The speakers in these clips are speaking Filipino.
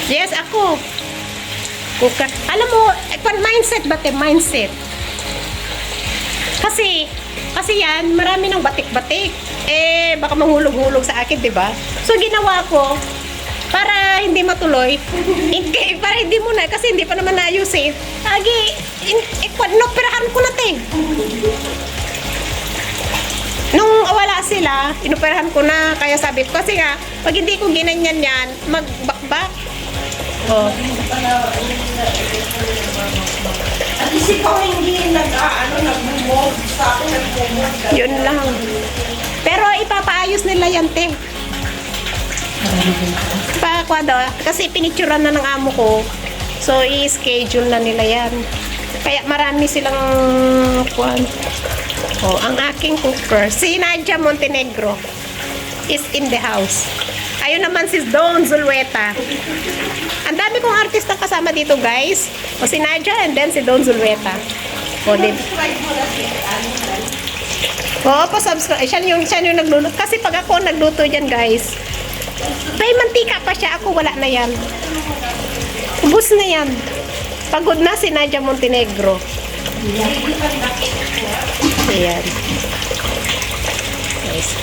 Yes, ako. Cooker. Alam mo, mindset ba, mindset? Kasi yan, marami ng batik-batik. Eh, baka mahulog-hulog sa akin, di ba? So, ginawa ko, para hindi matuloy, para hindi mo na, kasi hindi pa naman naayusin. Inoperahan ko na, te. Nung wala sila, inoperahan ko na, kaya sabi ko, kasi nga, pag hindi ko ginanyan yan, magbakbak. Oh. At least ikaw hindi nag-mold sa akin, nag-mold. Yun lang. Pero ipapaayos nila yan, te. Kasi pinicturan na ng amo ko. So, i-schedule na nila yan. Kaya marami silang kwan. Oh, ang aking cooker. Si Nadia Montenegro is in the house. Ayun naman si Don Zulueta. Ang dami kong artista kasama dito, guys. O si Nadia and then si Don Zulueta. O, din. Oo, pa-subscribe. Siya yung nagluluto. Kasi pag ako nagluto dyan, guys, may mantika pa siya. Ako, wala na yan. Ubus na yan. Pagod na si Nadia Montenegro. Ayan. Nice.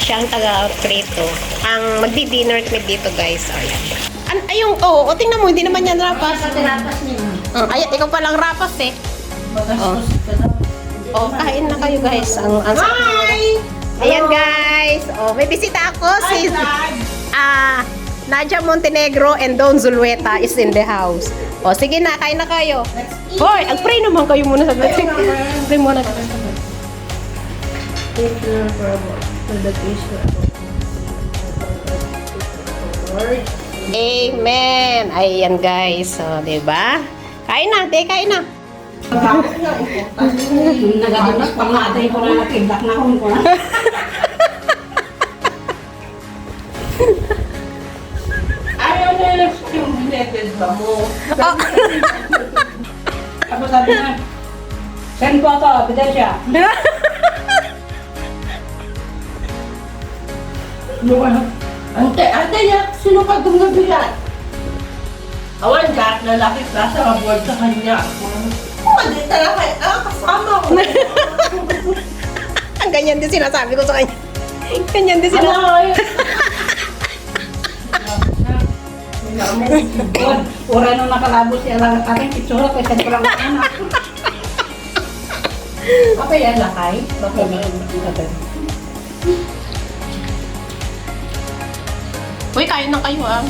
Siya ang taga-prito. Ang magdi-dinner kami dito, guys. Ayan. O tingnan mo, hindi naman yan rapas. Ay, ikaw palang rapas, eh. Kain na kayo, guys. Hi! Ayan, guys. May bisita ako. Si Nadia Montenegro and Don Zulueta is in the house. Sige na, kain na kayo. Hoy, pray naman kayo muna sa gating. Pray muna. Amen. Ayan, guys. Diba? Kain na, kain na. Nagadimas pa nga, tayo ko na nakibak na ko na. Ayaw na yung binetid ba mo? Ako sabi na, send ko ito, bidensya. Ante niya, sino ka dumabilat? Awan ka, lalaki ka sa board sa kanya. Hindi talaga, kasama ko. Ang ganyan din sinasabi ko sa kanya. Ganyan din sinasabi. Ura nung nakalabos siya lang aking pitsura, kasi ko lang anak. Okay yan, lakay? Okay na yun. Uy, kain na kayo, ah.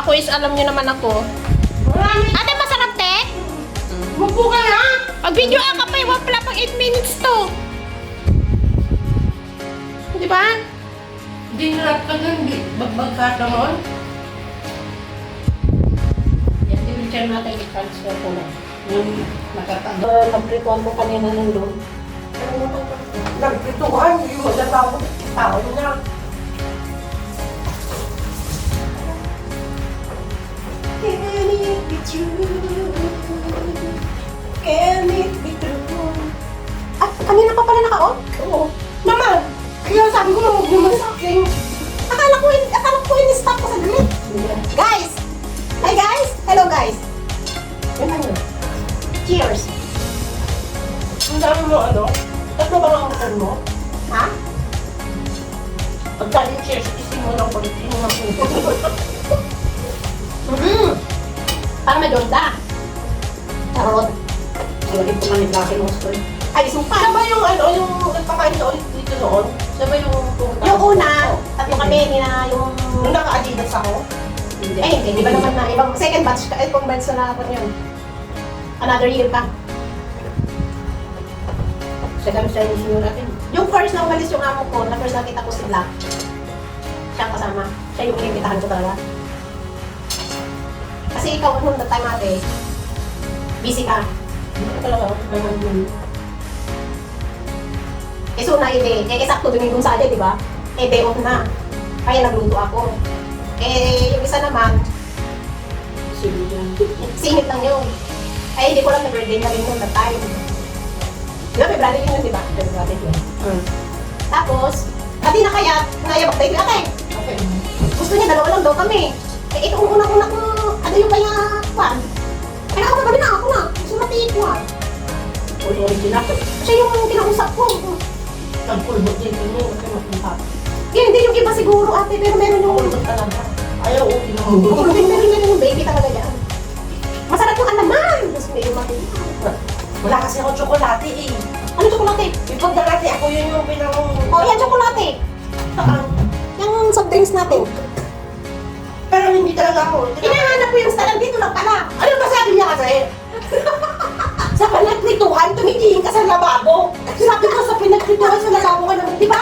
Ako is, alam nyo naman ako. Ate, masarap, te? Mupo ka na! Pag-video ka pa, wala pang 8 minutes to. Di ba? Dinrap ka dun, bagbag ka naman. Yan, din natin i-transfer ko lang. Yung nakatanda. Nag-ritual ko kanina nandun. Nagpituhan, yung magtatapos tao niya. Can it be true? Can it be true? Kanina pa pala naka-on? Oo. Mama, kaya sabi ko huwag naman sa akin. Akala ko in-stop ko sa grid. Guys! Hi, guys! Hello, guys! Cheers! Ang dami mo ano? Tatlo ba lang ang mo? Ha? Pagka cheers, isin mo lang ulit. Isin mo lang ulit. Parang may donda. Tarot. Ayaw ito man yung laki ng story. Ay, isang Siya ba yung ano, yung nagpakain sa ulit dito noon? Siya ba yung pumunta? Yung una, tatlo kami, yung... Nung naka-adidas ako? Hindi ba naman na ibang second batch, ibang batch na ako yun. Another year pa. Second Chinese New Year natin. Yung first na umalis yung amo ko, na first nakita ko si Black. Siya ang kasama. Siya yung inimbitahan ko talaga. Kasi ikaw, nung that time ate, busy ka. Hindi talaga. So na day, sakto Domingong Sada, di ba? Day off na. Kaya nagluto ako. Yung isa naman, singit lang yun. Ay, hindi ko lang na-birthday na rin nung that time. Di ba, February yun, di ba? February yun. Tapos, hindi na kaya, nayabak tayo ate. Okay. Gusto gusto niya, dalawa lang daw kami. Eh, ito ang unang-una ko, ano yung kaya, kwan. Kaya ako kami na, ako na. Gusto matiin ko ah. Ulit din ako. Kasi yung kinausap ko. Nagpulbot din yun kasi mapunta. Hindi yung iba siguro ate, pero meron yung... Pulbot talaga. Ayaw, okay na mo. Meron yung baby talaga yan. Masarap yung alaman. Gusto niya yung matiin. Wala kasi ako tsokolate eh. Ano tsokolate? Yung pagdarati ako yun yung pinang... Oh, yan tsokolate. Saan? Yung soft drinks natin. Pero hindi talaga ako. Hinahanap ko yung stand dito lang pala. Ano ba sabi niya kasi? Sa pinagprituhan, tumitingin ka sa lababo. Sabi ko sa pinagprituhan sa lababo ka naman, di ba?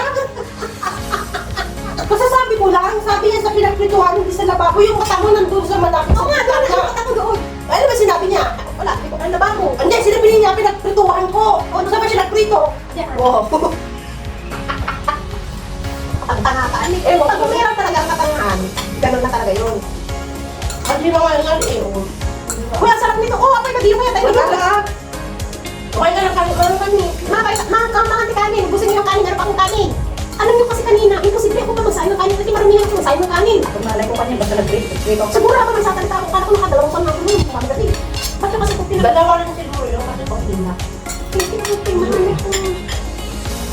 Masasabi ko lang, sabi niya sa pinagprituhan, hindi sa lababo, yung mata mo nandun sa malapit. Oo nga, doon ang mata ko doon. Ano ba sinabi niya? Wala, hindi ko ang lababo. Hindi, sinabi niya pinagprituhan ko. O, ano sabi siya nagprito? Wow. Ang tanga-taan. Eh, pag meron talaga ang katangahan, ganun na talaga yun. Hindi na nga yan eh. Kuya, ang sarap nito. Oh, apay ka, di mo yan. Tayo Wala. Okay na lang kami. Ano kami? Mga kanin. Busin niyo yung kanin. Meron pa akong kanin. Alam niyo kasi kanina, imposible ako pa magsahin ng kanin kasi marami ako magsahin ng kanin. Malay ko kanya, basta nag-break ako. Siguro ako magsasalita ako. Kala ko nakadalawang pan ako nun. Mami kasi. Ba't yung kasi kung pinag... Dalawa rin siguro yung kasi pag din na.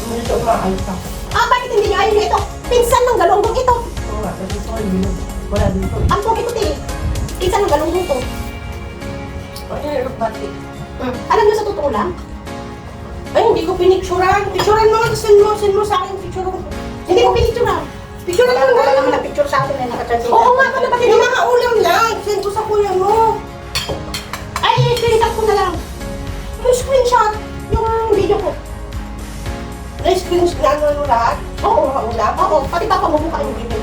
Medyo umaayos ako. Ah, bakit hindi niyo ayaw niyo ito? Pinsan ng galunggong ito. Oo nga, kasi sorry yun. Wala dito. Ang pogi ko eh. Pinsan ng galunggong to. Ano yung batik? Alam niyo sa totoo lang? Ay, hindi ko pinicturan. Picturan mo, send mo sa akin picture ko. Hindi ko pinicturan. Picturan mo Wala na. naman na picture sa akin na nakachansi. Oo nga, ano ba yung mga ulam lang? Send ko sa kuya mo. Ay, screenshot ko na lang. Yung screenshot. Yung video ko. Na-screenshot na ano yung lahat? Oo, mga ulam. Oo, pati papa mo mukha yung video.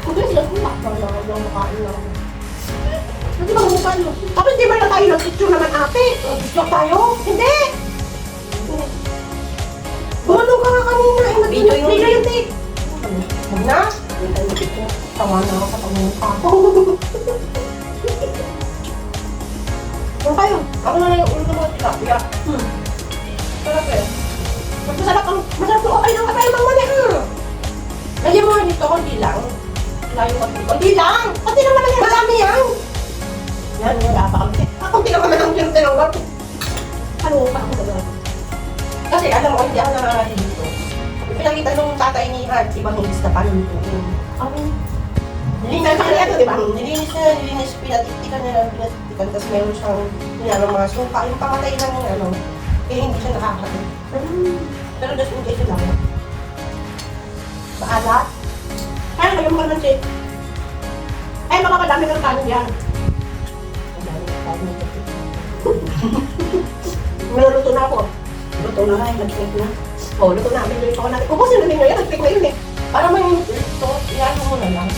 Kung sila kumakain lang, makain lang. Hindi ba mukha nyo? Tapos hindi ba na tayo nag-picture naman ate? Picture tayo? Hindi! Bumanong ka nga kanina. Video yun. Video yun, Tik. Huwag na. Tawa na ako sa pagmumukha ko. Ano kayo? Ako na lang yung ulo ng mga tilapia. Sarap eh. Mas masarap ko okay lang kapay mang mali. Lagyan mo nga dito, konti lang. Layo kasi. Kunti lang. Kunti lang naman yan. Marami yan. Yan, wala pa kami. Kunti lang naman ang tinanggap. Ano pa ako gano'n? Kasi alam mo, hindi ako nangangali dito. Pinakita nung tatay ni Hans, ibang ilis na palutuin. Nilinis na, pinatitikan nila, tapos meron siyang, mga suka, yung pamatay lang yung ano, kaya hindi siya nakakati. Pero das hindi siya lang. Maalat. Kaya kayo mga nansi. Ay, makakadami ng kanin yan. Naluluto na ako. Luto na nga, nag-click na. Oo, luto na. May luto ko natin. Ubusin na din nyo yan. Nag-click na yun eh. Para may ito, ihalo mo na lang.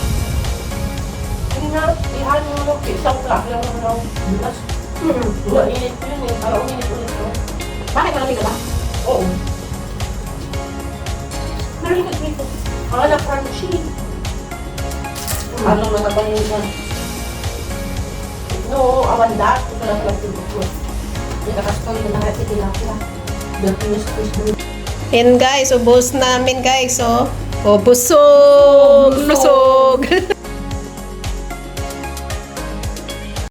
Hindi na, ihalo mo lang, isang crack lang naman ang bulas. Init ko yun eh, para uminit ulit ko. Bakit marami ka ba? Oo. Marami ka dito. Mga na-crunchy. Ano na naman yun yan? No, awanda. Ito lang lang tibok ko. Hindi nakastory na lahat itilapia. Dito. Yan guys, ubos namin guys, oh. Oh, busog! Busog!